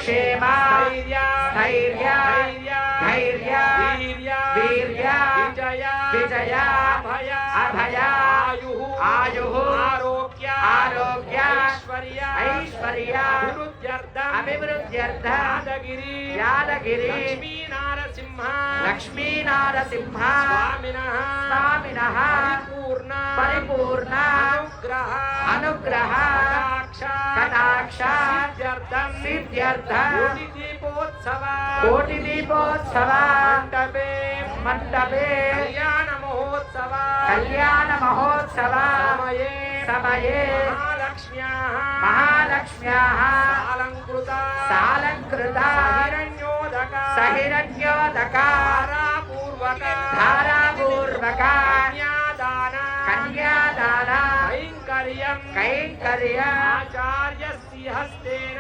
क्षेम स्थैर्य धैर्य वीर्य विजय अभय आयुः आरोग्य ऐश्वर्य अभिवृद्ध्यर्थ यादगिरि लक्ष्मी नारसिंह स्वामिनः परिपूर्ण अनुग्रह कटाक्ष सिद्ध्यर्थ कोटि दीपोत्सव मंडपे कल्याण महोत्सव समये महालक्ष्म्याः सालंकृता सहिरण्योदक धारापूर्वक कन्यादान कैंकर्य आचार्यस्य हस्तेन